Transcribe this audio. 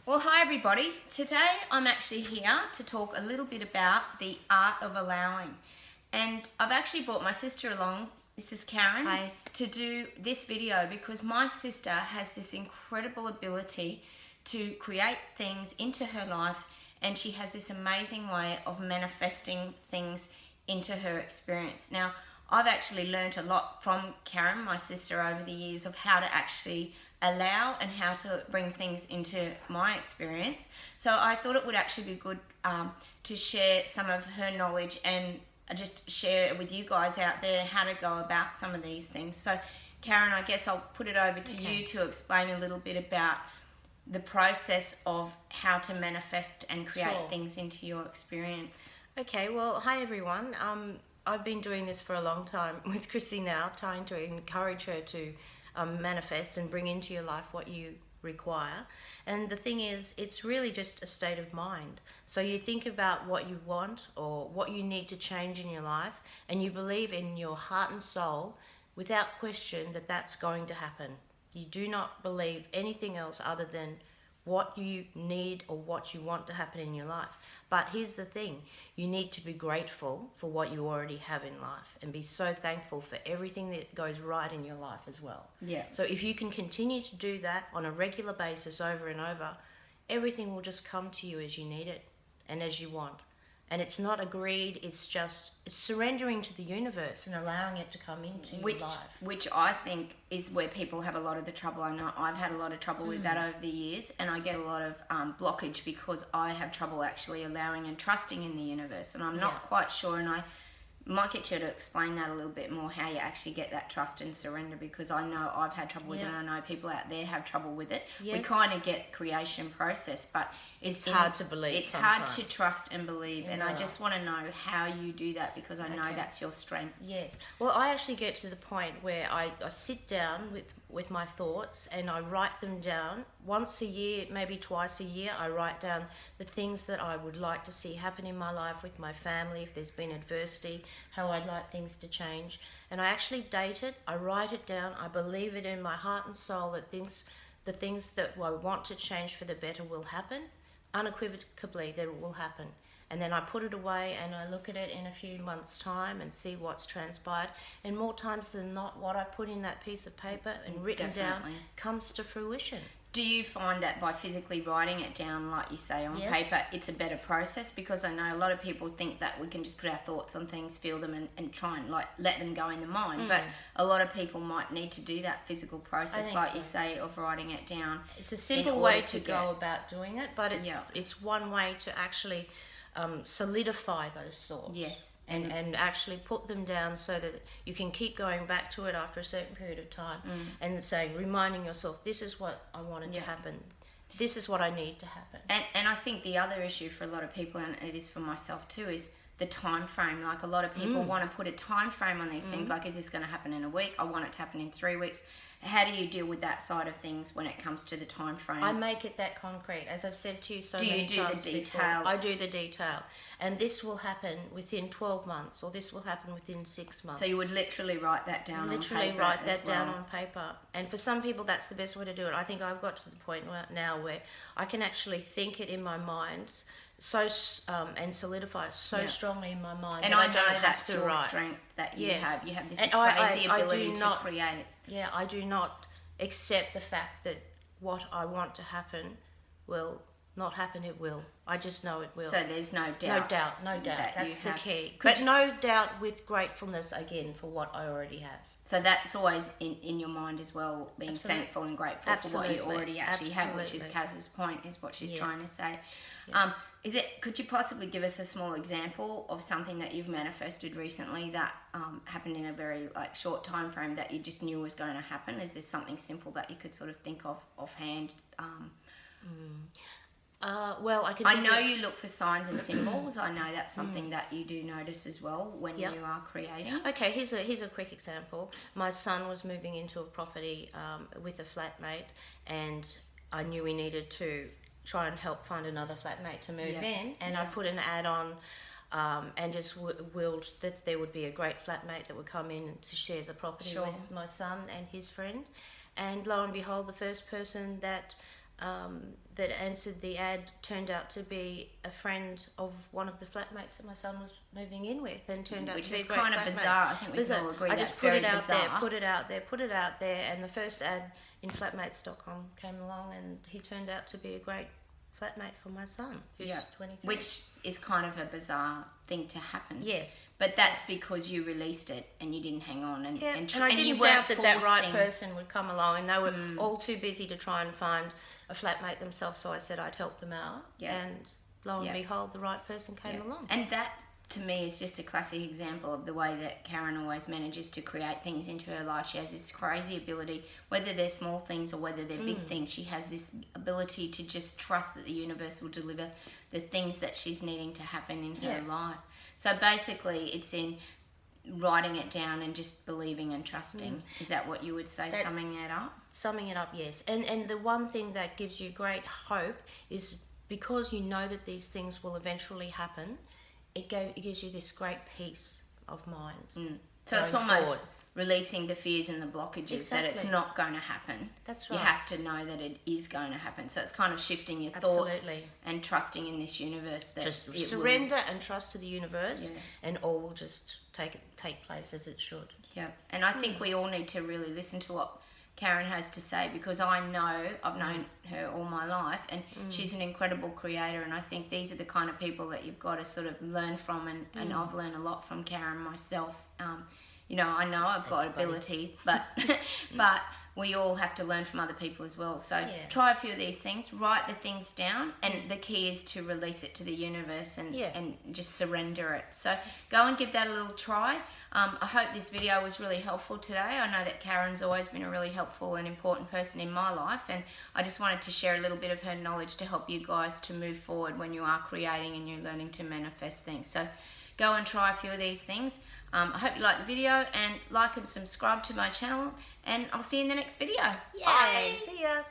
Well, hi everybody. Today I'm actually here to talk a little bit about the art of allowing. And I've actually brought my sister along, this is Karen, Hi. to do this video because my sister has this incredible ability to create things into her life, and she has this amazing way of manifesting things into her experience. Now, I've actually learned a lot from Karen, my sister, over the years of how to actually allow and how to bring things into my experience. So I thought it would actually be good to share some of her knowledge and just share it with you guys out there how to go about some of these things. So Karen, I guess I'll put it over to you to explain a little bit about the process of how to manifest and create things into your experience. Okay, well, hi everyone. I've been doing this for a long time with Chrissy now, trying to encourage her to manifest and bring into your life what you require. And the thing is, it's really just a state of mind. So you think about what you want or what you need to change in your life, and you believe in your heart and soul without question that that's going to happen. You do not believe anything else other than what you need or what you want to happen in your life. But here's the thing, you need to be grateful for what you already have in life and be so thankful for everything that goes right in your life as well. Yeah. So if you can continue to do that on a regular basis over and over, everything will just come to you as you need it and as you want. And it's not a greed, it's surrendering to the universe and allowing it to come into your life. Which I think is where people have a lot of the trouble. I know I've had a lot of trouble with that over the years, and I get a lot of blockage because I have trouble actually allowing and trusting in the universe. And I'm not quite sure, and I might get you to explain that a little bit more, how you actually get that trust and surrender, because I know I've had trouble with it, and I know people out there have trouble with it. We kind of get creation process, but it's hard to believe. It's hard to trust and believe, and I just want to know how you do that, because I know that's your strength. Yes. Well, I actually get to the point where I sit down with my thoughts and I write them down once a year, maybe twice a year. I write down the things that I would like to see happen in my life with my family, if there's been adversity, how I'd like things to change. And I actually date it, I write it down, I believe it in my heart and soul that the things that I want to change for the better will happen, unequivocally that it will happen. And then I put it away and I look at it in a few months' time and see what's transpired. And more times than not, what I put in that piece of paper and written down comes to fruition. Do you find that by physically writing it down, like you say, on paper, it's a better process? Because I know a lot of people think that we can just put our thoughts on things, feel them, and try and like let them go in the mind. But a lot of people might need to do that physical process, like you say, of writing it down. It's a simple way to go about doing it, but it's one way to actually solidify those thoughts. Yes. And actually put them down so that you can keep going back to it after a certain period of time and saying, reminding yourself, this is what I wanted to happen. This is what I need to happen. And I think the other issue for a lot of people, and it is for myself too, is the time frame. Like a lot of people want to put a time frame on these things, like, is this going to happen in a week? I want it to happen in 3 weeks. How do you deal with that side of things when it comes to the time frame? I make it that concrete, as I've said to you so many times. Do you do the detail? Before. I do the detail. And this will happen within 12 months, or this will happen within 6 months. So you would literally write that down on paper? Literally write that down on paper. And for some people, that's the best way to do it. I think I've got to the point now where I can actually think it in my mind and solidify it so strongly in my mind. And I know that's your strength that you have. You have this crazy ability to create it. Yeah, I do not accept the fact that what I want to happen will not happen. It will. I just know it will. So there's no doubt. No doubt. That's the key. But no doubt with gratefulness again for what I already have. So that's always in your mind as well, being thankful and grateful for what you already actually have, which is Kaz's point, is what she's trying to say. Yeah. Could you possibly give us a small example of something that you've manifested recently that happened in a very short time frame that you just knew was going to happen? Is there something simple that you could sort of think of offhand? Well, I know you look for signs and symbols. I know that's something that you do notice as well when you are creating. Okay, here's a quick example. My son was moving into a property with a flatmate, and I knew we needed to try and help find another flatmate to move in, and I put an ad on and just willed that there would be a great flatmate that would come in to share the property with my son and his friend. And lo and behold, the first person that that answered the ad turned out to be a friend of one of the flatmates that my son was moving in with, and turned out Which to be is a great kind of flatmate. bizarre. I think we can all agree I that's just put very it out bizarre. there, put it out there, and the first ad in flatmates.com came along, and he turned out to be a great flatmate for my son, who's 23. Which is kind of a bizarre thing to happen. Yes. But that's because you released it and you didn't hang on. And And and I you didn't weren't doubt that right forcing- person would come along, and they were all too busy to try and find a flatmate themselves, so I said I'd help them out. Yeah. And lo and Yeah. behold, the right person came along. And that, to me, is just a classic example of the way that Karen always manages to create things into her life. She has this crazy ability, whether they're small things or whether they're big things, she has this ability to just trust that the universe will deliver the things that she's needing to happen in her Yes. life. So basically, it's in writing it down and just believing and trusting. Is that what you would say, summing it up? Summing it up, yes. And the one thing that gives you great hope is because you know that these things will eventually happen, it gives you this great peace of mind. So it's going almost forward. releasing the fears and the blockages that it's Exactly. not going to happen. That's You right. have to know that it is going to happen. So it's kind of shifting your thoughts Absolutely. and trusting in this universe that Just it surrender and trust to the universe, Yeah. and all will just take place as it should. Will. Yeah. And I think we all need to really listen to what Karen has to say, because I know I've known her all my life, and she's an incredible creator, and I think these are the kind of people that you've got to sort of learn from, and I've learned a lot from Karen myself. You know I've got abilities, but but we all have to learn from other people as well. So try a few of these things, write the things down, and the key is to release it to the universe and just surrender it. So go and give that a little try. I hope this video was really helpful today. I know that Karen's always been a really helpful and important person in my life, and I just wanted to share a little bit of her knowledge to help you guys to move forward when you are creating and you're learning to manifest things. So go and try a few of these things. I hope you like the video, and like and subscribe to my channel, and I'll see you in the next video. Yay! Bye. See ya!